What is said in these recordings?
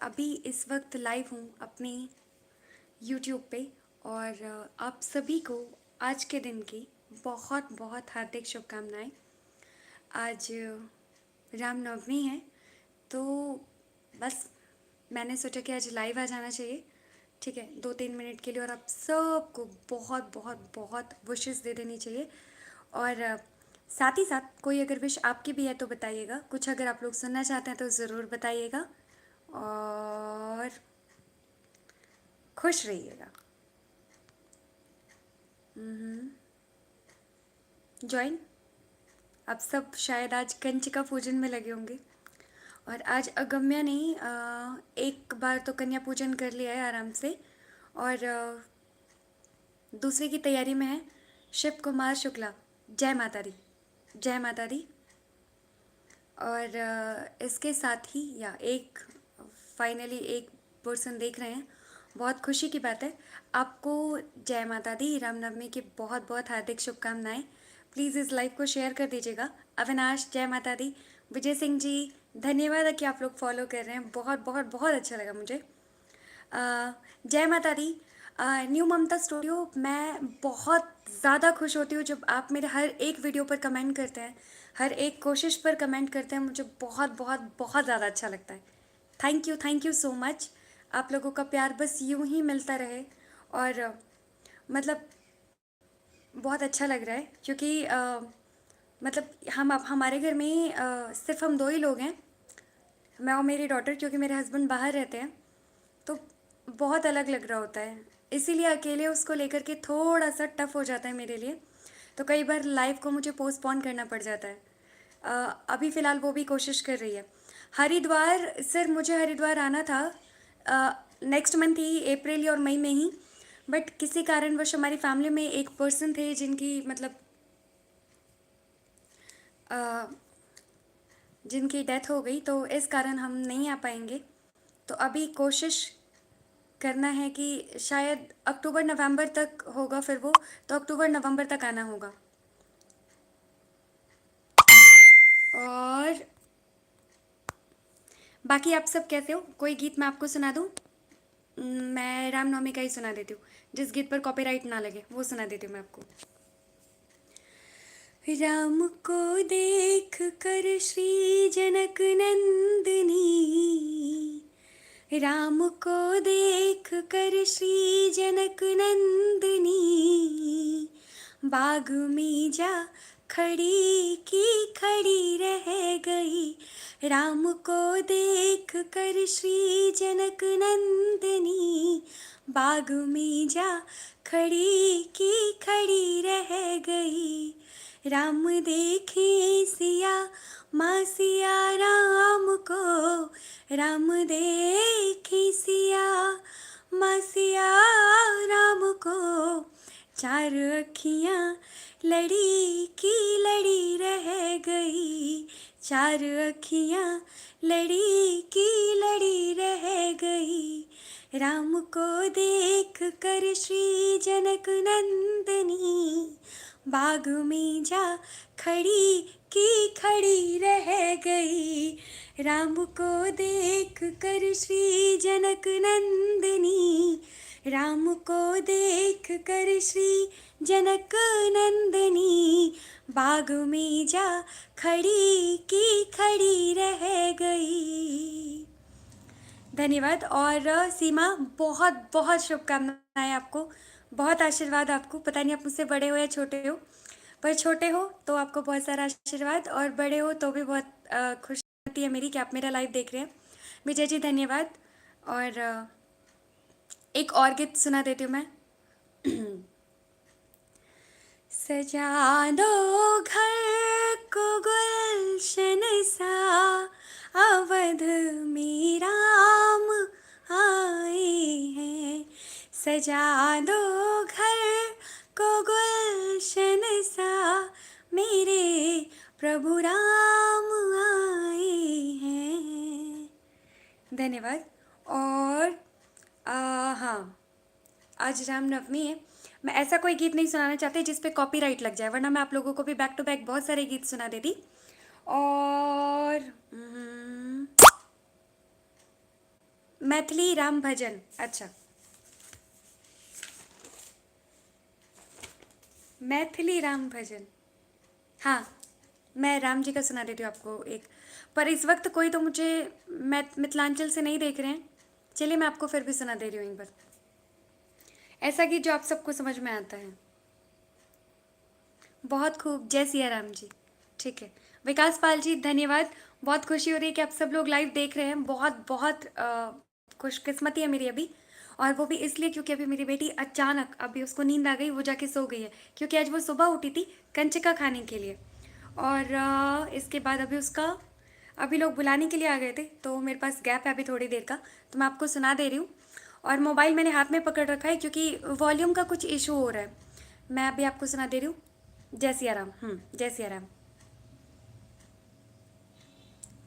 अभी इस वक्त लाइव हूँ अपने यूट्यूब पे और आप सभी को आज के दिन की बहुत बहुत हार्दिक शुभकामनाएं। आज रामनवमी है तो बस मैंने सोचा कि आज लाइव आ जाना चाहिए। ठीक है, 2-3 मिनट के लिए और आप सबको बहुत बहुत बहुत विशेस दे देनी चाहिए। और साथ ही साथ कोई अगर विश आपकी भी है तो बताइएगा, कुछ अगर आप लोग सुनना चाहते हैं तो ज़रूर बताइएगा और खुश रहिएगा। जॉइन। अब सब शायद आज कंचिका पूजन में लगे होंगे और आज अगम्या ने एक बार तो कन्या पूजन कर लिया है आराम से और दूसरे की तैयारी में है शिव कुमार शुक्ला। जय माता दी, जय माता दी। और इसके साथ ही या एक फाइनली एक पर्सन देख रहे हैं, बहुत खुशी की बात है। आपको जय माता दी, रामनवमी की बहुत बहुत हार्दिक शुभकामनाएं। प्लीज़ इस लाइव को शेयर कर दीजिएगा। अविनाश जय माता दी, विजय सिंह जी धन्यवाद कि आप लोग फॉलो कर रहे हैं, बहुत बहुत बहुत अच्छा लगा मुझे। जय माता दी। न्यू ममता स्टूडियो, मैं बहुत ज़्यादा खुश होती हूँ जब आप मेरे हर एक वीडियो पर कमेंट करते हैं, हर एक कोशिश पर कमेंट करते हैं। मुझे बहुत बहुत बहुत ज़्यादा अच्छा लगता है। Thank you so much. आप लोगों का प्यार बस यूं ही मिलता रहे और मतलब बहुत अच्छा लग रहा है क्योंकि मतलब हमारे घर में सिर्फ हम दो ही लोग हैं, मैं और मेरी डॉटर, क्योंकि मेरे हस्बैंड बाहर रहते हैं तो बहुत अलग लग रहा होता है। इसीलिए अकेले उसको लेकर के थोड़ा सा टफ हो जाता है मेरे लिए, तो कई बार लाइव को मुझे पोस्टपोन करना पड़ जाता है। अभी फ़िलहाल वो भी कोशिश कर रही है। हरिद्वार सर, मुझे हरिद्वार आना था नेक्स्ट मंथ ही, अप्रैल और मई में ही, बट किसी कारणवश हमारी फैमिली में एक पर्सन थे जिनकी मतलब जिनकी डेथ हो गई, तो इस कारण हम नहीं आ पाएंगे। तो अभी कोशिश करना है कि शायद अक्टूबर नवंबर तक होगा फिर वो, तो अक्टूबर नवंबर तक आना होगा। और बाकी आप सब कैसे हो? कोई गीत मैं आपको सुना दूँ? मैं रामनवमी का ही सुना देती हूँ, जिस गीत पर कॉपीराइट ना लगे वो सुना देती हूँ मैं आपको। राम को देख कर श्री जनक नंदिनी, राम को देख कर श्री जनक नंदिनी, बाग में जा खड़ी की खड़ी रह गई। राम को देख कर श्री जनक नंदिनी, बाग में जा खड़ी की खड़ी रह गई। राम देखे सिया माँ सिया राम को, राम देखे सिया माँ सिया राम को, चार अखियाँ लड़ी की लड़ी रह गई। चार अखियाँ लड़ी की लड़ी रह गई। राम को देख कर श्री जनक नंदिनी, बाग में जा खड़ी की खड़ी रह गई। राम को देख कर श्री जनक नंदिनी, राम को देख कर श्री जनक नंदिनी, बाग में जा खड़ी की खड़ी रह गई। धन्यवाद। और सीमा, बहुत बहुत शुभकामनाएं आपको, बहुत आशीर्वाद आपको। पता नहीं आप मुझसे बड़े हो या छोटे हो, पर छोटे हो तो आपको बहुत सारा आशीर्वाद और बड़े हो तो भी बहुत खुशी होती है मेरी कि आप मेरा लाइव देख रहे हैं। विजय जी धन्यवाद। और एक और गीत सुना देती हूँ मैं। सजा दो घर को गुलशन सा, अवध में राम आए हैं। सजा दो घर को गुलशन सा, मेरे प्रभु राम आए हैं। धन्यवाद। और हाँ, आज रामनवमी है, मैं ऐसा कोई गीत नहीं सुनाना चाहती जिस पे कॉपीराइट लग जाए, वरना मैं आप लोगों को भी बैक टू बैक बहुत सारे गीत सुना देती। और मैथिली राम भजन। अच्छा, मैथिली राम भजन। हाँ, मैं राम जी का सुना देती हूँ आपको एक। पर इस वक्त कोई तो मुझे मिथिलांचल से नहीं देख रहे हैं। चलिए मैं आपको फिर भी सुना दे रही हूँ एक बार, ऐसा कि जो आप सबको समझ में आता है। बहुत खूब, जय सिया राम जी। ठीक है, विकास पाल जी धन्यवाद। बहुत खुशी हो रही है कि आप सब लोग लाइव देख रहे हैं। बहुत बहुत खुशकिस्मती है मेरी अभी। और वो भी इसलिए क्योंकि अभी मेरी बेटी अचानक अभी उसको नींद आ गई, वो जाके सो गई है, क्योंकि आज वो सुबह उठी थी कंचका खाने के लिए। और इसके बाद अभी उसका अभी लोग बुलाने के लिए आ गए थे, तो मेरे पास गैप है अभी थोड़ी देर का, तो मैं आपको सुना दे रही हूँ। और मोबाइल मैंने हाथ में पकड़ रखा है क्योंकि वॉल्यूम का कुछ इशू हो रहा है। मैं अभी आपको सुना दे रही हूँ। जय सिया राम। जय सिया राम।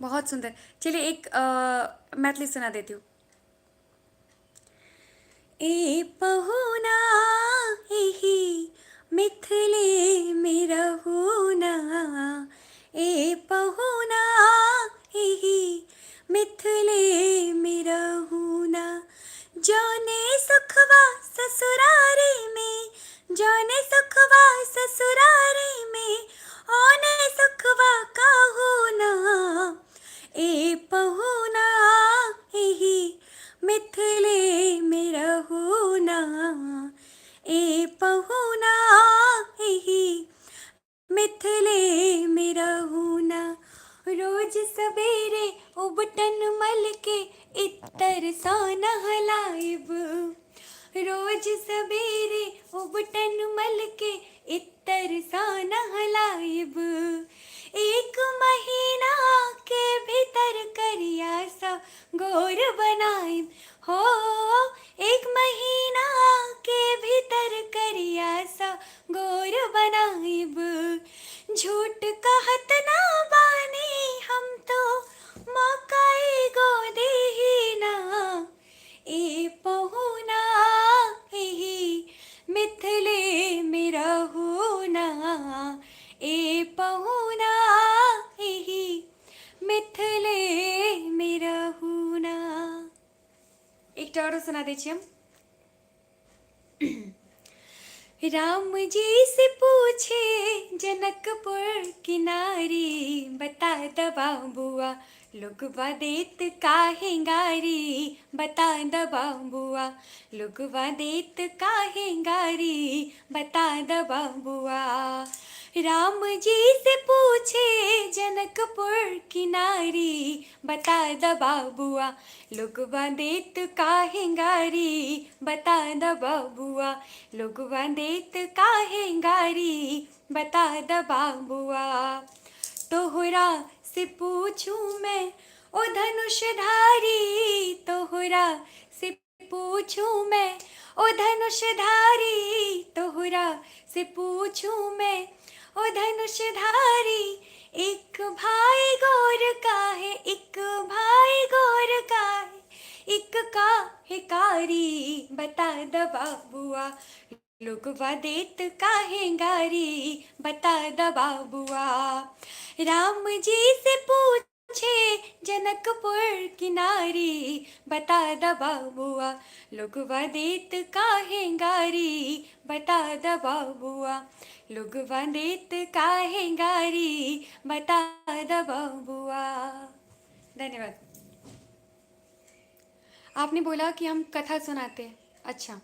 बहुत सुंदर। चलिए एक मैथिली सुना देती हूँ। ए पहुना एही मिथिले में रहुना, ए पहुना एही मिथिले में रहुना, जौने सुखवा ससुरारी में, जौने सुखवा ससुरारी में, ओने सुखवा काहुना, ए पहुना एही मिथिले में रहुना, ए पहुना एही मिथिले में रहुना, रोज सवेरे उबटन मल के इत्तर सा नहलाइब, रोज सवेरे उबटन मल के इत्तर सा नहलाइब, एक महीना के भीतर करिया सा गोर बनाइब, हो एक महीना के भीतर करिया सा गोर बनाइब, झूठ कहत ना बानी हम तो मौकाई गो देही ना, ए पहुना एही मिथिले में रहुना, ए पहुना एही मिथिले में रहुना। एक और सुना दीजिए हम। राम जी से पूछे जनकपुर की नारी, बता दबा बुआ लुगवा देत काहे गारी, बता दबा बुआ लुगवा देत काहे गारी, बता दबा बुआ। राम जी से पूछे जनकपुर की नारी, बता दबा बुआ लुगवा देत काहे गारी, बता दबा बुआ लुगवा देत काहे गारी, बता दबा बुआ। तोहरा से पूछूं मैं ओ धनुषधारी, तोहरा से पूछूं मैं ओ धनुषधारी, तोहरा से पूछूं मैं ओ धनुषधारी, एक भाई गौर का है, एक भाई गौर का है, एक का है कारी, बता दबा बुआ लुगवा देत काहे गारी, बता दबा बुआ। राम जी से पूछे जनकपुर की नारी, बता दबा बुआ लुगवा देत काहे गारी, बता दबा बुआ लुगवा देत काहे गारी, बता दबा बुआ। धन्यवाद। आपने बोला कि हम कथा सुनाते हैं। अच्छा,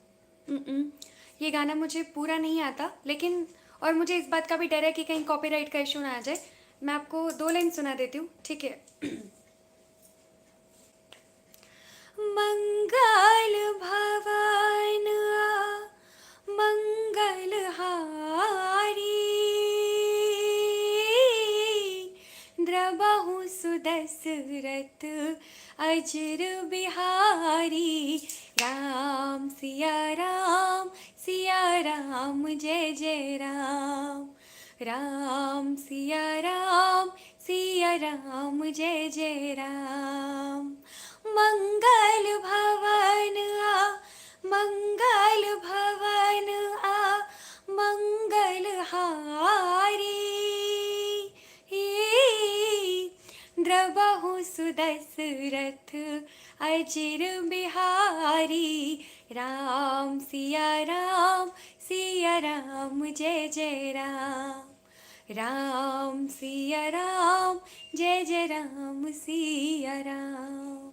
ये गाना मुझे पूरा नहीं आता, लेकिन और मुझे इस बात का भी डर है कि कहीं कॉपीराइट का इशू ना आ जाए। मैं आपको 2 लाइन सुना देती हूँ, ठीक है। मंगल भवन मंगल हारी, द्रबहु सुदशरथ अजर बिहारी, राम सिया राम जय जय राम, राम सिया राम जय जय राम। मंगल भवन मंगल भवन मंगल हारी, द्रबहु सुदशरथ अजर बिहारी राम सिया राम जय जय राम राम सिया राम जय जय राम सिया राम।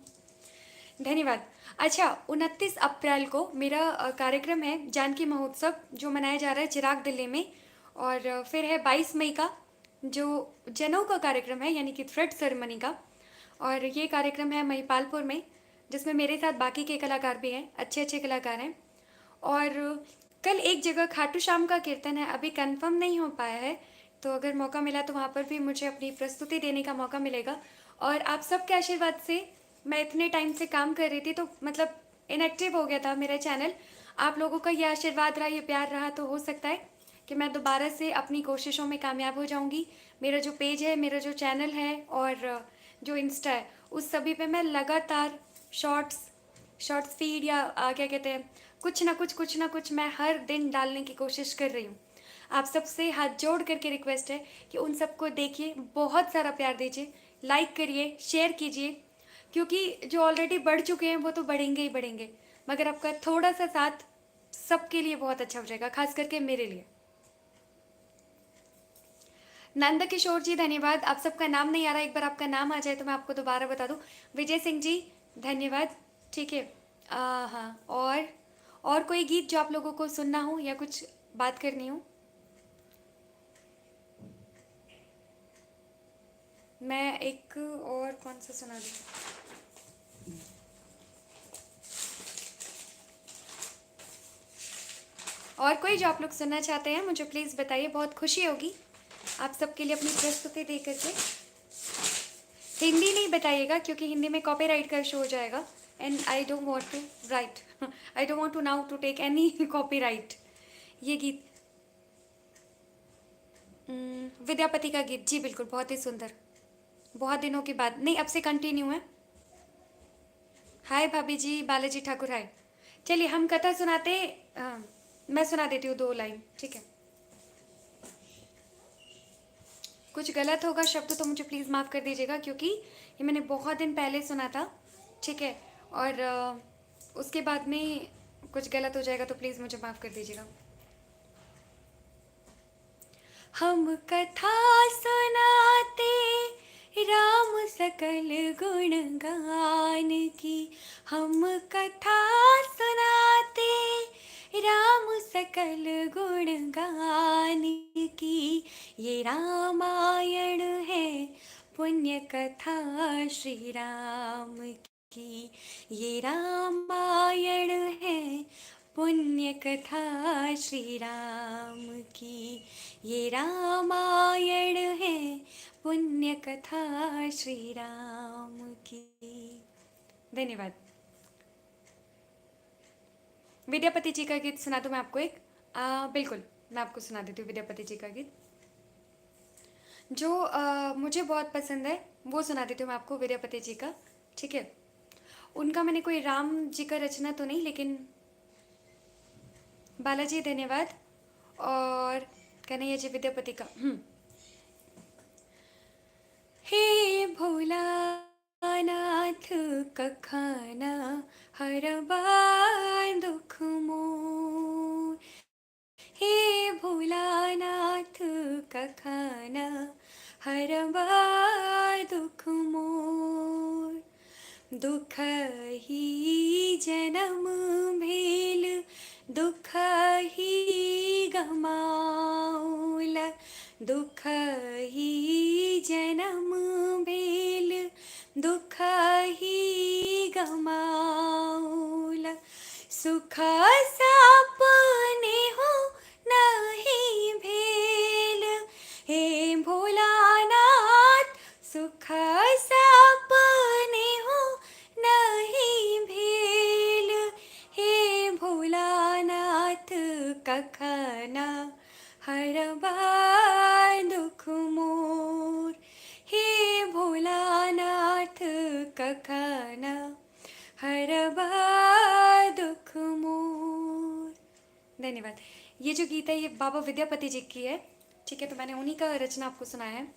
धन्यवाद। अच्छा, 29 अप्रैल को मेरा कार्यक्रम है जानकी महोत्सव जो मनाया जा रहा है चिराग दिल्ली में। और फिर है 22 मई का जो जनेऊ का कार्यक्रम है यानी कि थ्रेड सेरेमनी का। और ये कार्यक्रम है महिपालपुर में जिसमें मेरे साथ बाकी के कलाकार भी हैं, अच्छे अच्छे कलाकार हैं। और कल एक जगह खाटू श्याम का कीर्तन है, अभी कंफर्म नहीं हो पाया है, तो अगर मौका मिला तो वहाँ पर भी मुझे अपनी प्रस्तुति देने का मौका मिलेगा। और आप सबके आशीर्वाद से मैं इतने टाइम से काम कर रही थी तो मतलब इनएक्टिव हो गया था मेरा चैनल। आप लोगों का ये आशीर्वाद रहा, ये प्यार रहा, तो हो सकता है कि मैं दोबारा से अपनी कोशिशों में कामयाब हो जाऊंगी। मेरा जो पेज है, मेरा जो चैनल है और जो इंस्टा है, उस सभी पे मैं लगातार शॉर्ट्स फीड या क्या कहते हैं, कुछ ना कुछ मैं हर दिन डालने की कोशिश कर रही हूँ। आप सबसे हाथ जोड़ करके रिक्वेस्ट है कि उन सबको देखिए, बहुत सारा प्यार दीजिए, लाइक करिए, शेयर कीजिए, क्योंकि जो ऑलरेडी बढ़ चुके हैं वो तो बढ़ेंगे ही बढ़ेंगे, मगर आपका थोड़ा सा साथ सबके लिए बहुत अच्छा हो जाएगा, खास करके मेरे लिए। नंद किशोर जी धन्यवाद। आप सबका नाम नहीं आ रहा, एक बार आपका नाम आ जाए तो मैं आपको दोबारा बता दूं। विजय सिंह जी धन्यवाद। ठीक है। हाँ, और कोई गीत जो आप लोगों को सुनना हो या कुछ बात करनी हो? मैं एक और कौन सा सुना दूँ? और कोई जो आप लोग सुनना चाहते हैं मुझे प्लीज़ बताइए, बहुत खुशी होगी आप सबके लिए अपनी प्रस्तुति दे करके। हिंदी नहीं बताइएगा क्योंकि हिंदी में कॉपीराइट का इशू हो जाएगा and I don't want to write, I don't want to now to take any copyright. ये गीत विद्यापति का गीत, जी बिल्कुल, बहुत ही सुंदर, बहुत दिनों के बाद, नहीं अब से कंटिन्यू है। हाय भाभी जी, बालाजी ठाकुर हाय। चलिए हम कथा सुनाते, मैं सुना देती हूँ 2 लाइन, ठीक है? कुछ गलत होगा शब्द तो मुझे प्लीज़ माफ़ कर दीजिएगा क्योंकि ये मैंने बहुत दिन पहले सुना था, ठीक है? और उसके बाद में कुछ गलत हो जाएगा तो प्लीज़ मुझे माफ़ कर दीजिएगा। हम कथा सुनाते राम सकल गुण गान की, हम कथा सुनाते राम सकल गुण गान की, ये रामायण है पुण्य कथा श्री राम की, ये रामायण है पुण्य कथा श्री राम की, ये रामायण है पुण्य कथा श्री राम की। धन्यवाद। विद्यापति जी का गीत सुना दूं मैं आपको एक? बिल्कुल, मैं आपको सुना देती हूँ विद्यापति जी का गीत जो मुझे बहुत पसंद है, वो सुना देती हूँ मैं आपको विद्यापति जी का, ठीक है? उनका मैंने कोई राम जी का रचना तो नहीं, लेकिन बालाजी धन्यवाद और कन्हैया जी विद्यापति का। हे भोलानाथ कखाना हरबा दुख मोर, हे भोलानाथ कखाना हरबा दुख मोर, दुख ही जन्म भेल दुख ही गमाउल, दुख ही जन्म भेल दुख ही गमाउल, सुख सपने हो नहीं भेल, हे भोलानाथ सुख सपने हो नहीं भेल, हे भोलानाथ कखना हरबा दुख मोर, हे भोलानाथ कखना हरबा दुख मोर। धन्यवाद। ये जो गीत है ये बाबा विद्यापति जी की है, ठीक है? तो मैंने उन्हीं का रचना आपको सुनाया है,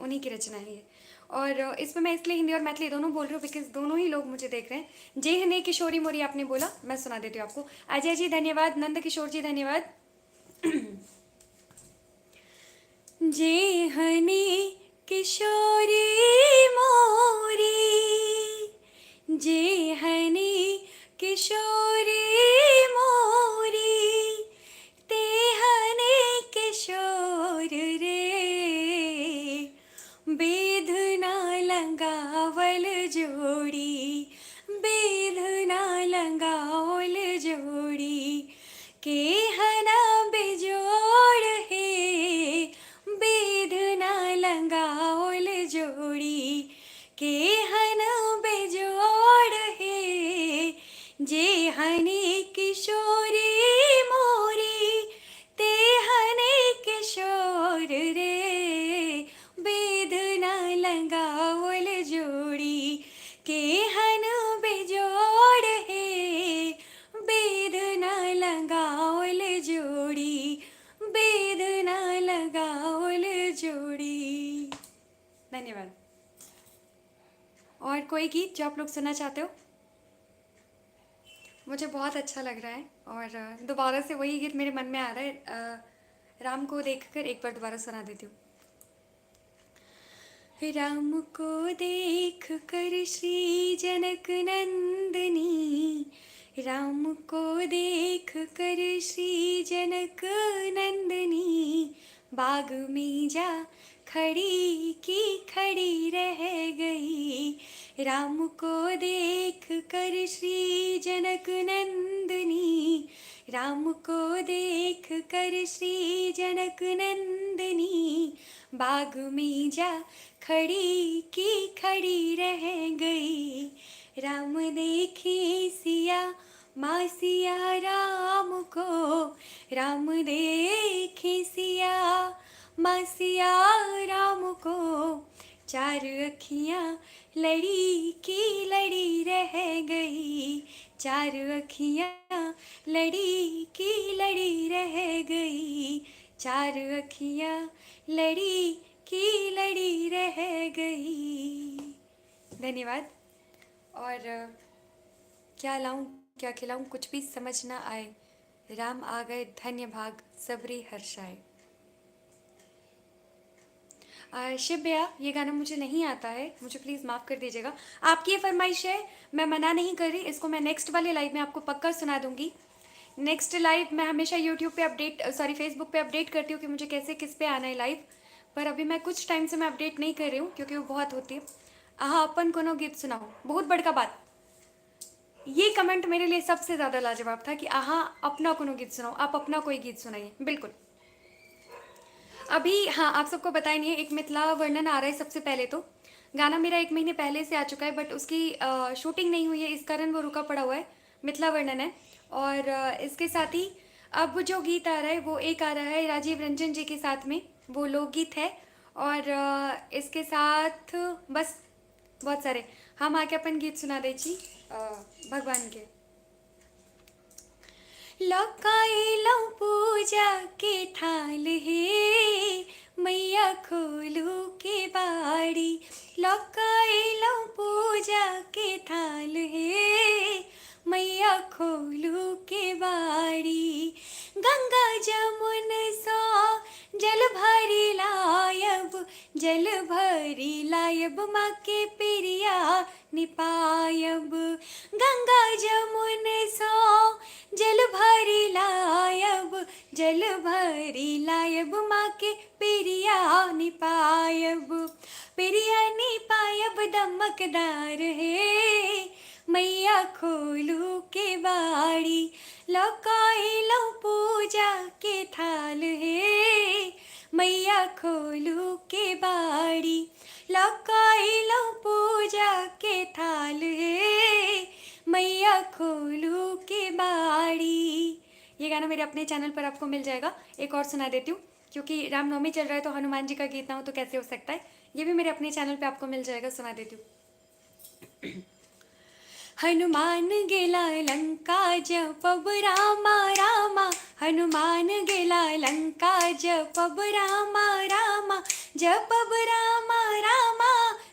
उन्हीं की रचना है ये। और इसमें मैं इसलिए हिंदी और मैथिली दोनों बोल रही हूँ बिकॉज दोनों ही लोग मुझे देख रहे हैं। जय हने किशोरी मोरी आपने बोला, मैं सुना देती हूँ आपको। अजय जी धन्यवाद, नंद किशोर जी धन्यवाद। जय हने किशोरी मोरी, जय हने किशोरी मोरी, ते हने किशोर रे, बेधना लंगावल जोड़ी, बेधना लंगावल जोड़ी, के हना बेजोड़ है, बेधना लंगावल जोड़ी, के हना बेजोड़ है, जे हने किशोरी मोरी, ते हने किशोर रे, बेधना लंगावल जोड़ी, के हन बेजोड़ है, बेधना लगावल जोड़ी, बेधना लगावल जोड़ी। धन्यवाद। और कोई गीत जो आप लोग सुनना चाहते हो? मुझे बहुत अच्छा लग रहा है और दोबारा से वही गीत मेरे मन में आ रहा है। राम को देखकर एक बार दोबारा सुना देती हूँ। राम को देख कर श्री जनक नंदनी, राम को देख कर श्री जनक नंदनी, बाग में जा खड़ी की खड़ी रह गई। राम को देख कर श्री जनक नंदनी, राम को देख कर श्री जनक नंदनी, बाग में जा खड़ी की खड़ी रह गई। राम देखे सिया माँ सिया राम को, राम देखे सिया माँ सिया राम को, चार अखियाँ लड़ी की लड़ी रह गई, चार अखियाँ लड़ी की लड़ी रह गई, चार अखियाँ लड़ी की लड़ी रह गई। धन्यवाद। और क्या लाऊं क्या खिलाऊं कुछ भी समझ ना आए, राम आ गए धन्य भाग सबरी हर्षाए। शिव भैया ये गाना मुझे नहीं आता है, मुझे प्लीज़ माफ़ कर दीजिएगा। आपकी ये फरमाइश है, मैं मना नहीं कर रही, इसको मैं नेक्स्ट वाले लाइव में आपको पक्का सुना दूंगी। नेक्स्ट लाइव मैं हमेशा यूट्यूब पे अपडेट फेसबुक पे अपडेट करती हूँ कि मुझे कैसे किस पे आना है लाइव, पर अभी मैं कुछ टाइम से मैं अपडेट नहीं कर रही हूँ क्योंकि वो बहुत होती है। आहा अपन कोनो गीत सुनाओ, बहुत बड़का बात। ये कमेंट मेरे लिए सबसे ज़्यादा लाजवाब था कि आहा अपना कोनो गीत सुनाओ, आप अपना कोई गीत सुनाइए। बिल्कुल। अभी हाँ, आप सबको बताया नहीं है, एक मिथिला वर्णन आ रहा है। सबसे पहले तो गाना मेरा 1 महीने पहले से आ चुका है, बट उसकी शूटिंग नहीं हुई है, इस कारण वो रुका पड़ा हुआ है। मिथिला वर्णन है। और इसके साथ ही अब जो गीत आ रहा है वो एक आ रहा है राजीव रंजन जी के साथ में, वो लोकगीत है। और इसके साथ बस बहुत सारे हम आके अपन गीत सुना दे छी भगवान के। लौकाइलौ पूजा के थाल हे, मैया खोलू के बाड़ी। लौकाइलौ पूजा के थाल हे, मैया खोलू के बाड़ी। गंगा जमुन सो जल भरी लायब, जल भरी लायब माँ के पिरिया निपायब। गंगा जमुन सो जल भरी लायब, जल भरी लायब माँ के पिरिया निपायब। पिरिया निपायब दमकदार है, मैया खोलू के बाड़ी। लौकाइलौ पूजा के थाल है, मैया खोलू के बाड़ी। लौकाइलौ पूजा के थाल है, मैया खोलू के बाड़ी। ये गाना मेरे अपने चैनल पर आपको मिल जाएगा। एक और सुना देती हूँ क्योंकि रामनवमी चल रहा है तो हनुमान जी का गीत ना हो तो कैसे हो सकता है। ये भी मेरे अपने चैनल पे आपको मिल जाएगा, सुना देती हूँ। हनुमान गेला लंका जपब रामा रामा, हनुमान गेला लंका जपब रामा रामा। जपब रामा रामा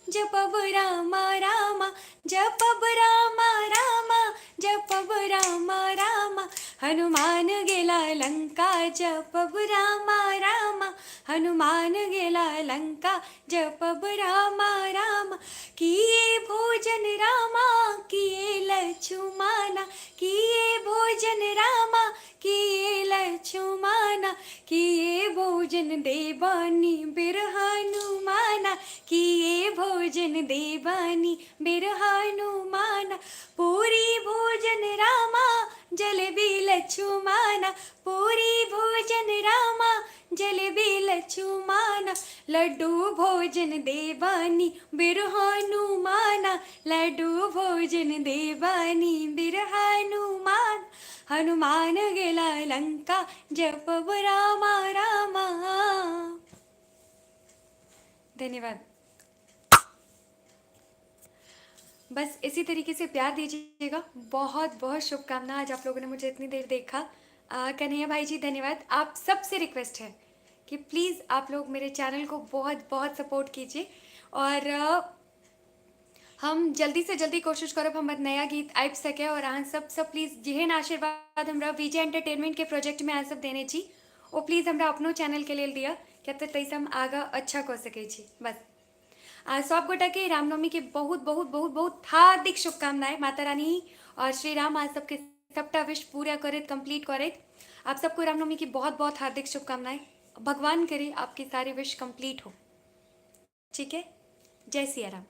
जपब रामा रामा जपब रामा रामा जपब रामा रामा हनुमान गेला लंका जपब रामा रामा हनुमान गेला लंका जपब रामा रामा किए भोजन रामा किए लछुमाना किए भोजन रामा किए लछुमाना किए भोजन देवानी बिर हनुमाना किए भोजन देवानी बिर हनुमाना पूरी भोजन रामा जलेबी लछुमाना पूरी भोजन रामा जलेबी लछुमाना लड्डू भोजन देवानी बिर हनुमाना लड्डू भोजन देवानी बिर हनुमान हनुमान गेला लंका जपब रामा रामा। धन्यवाद। बस इसी तरीके से प्यार दीजिएगा। बहुत बहुत शुभकामना। आज आप लोगों ने मुझे इतनी देर देखा। कन्हैया भाई जी धन्यवाद। आप सबसे रिक्वेस्ट है कि प्लीज़ आप लोग मेरे चैनल को बहुत बहुत सपोर्ट कीजिए और हम जल्दी से जल्दी कोशिश करब हमर नया गीत आबि सके और अहाँ सब प्लीज़ जेहन आशीर्वाद हमरा विजय एंटरटेनमेंट के प्रोजेक्ट में अहाँ सब देने छी ओ प्लीज़ हमरा अपनो चैनल के लेल दिया क्या तो तैसे हम आगा अच्छा कऽ सकै छी। बस सब गोटा के रामनवमी के बहुत बहुत बहुत बहुत हार्दिक शुभकामनाएं। माता रानी और श्री राम आज सबके सबटा विश पूरा करत कंप्लीट करत आप सबको रामनवमी की बहुत बहुत हार्दिक शुभकामनाएं। भगवान करे आपकी सारी विश कंप्लीट हो। ठीक है। जय सिया राम।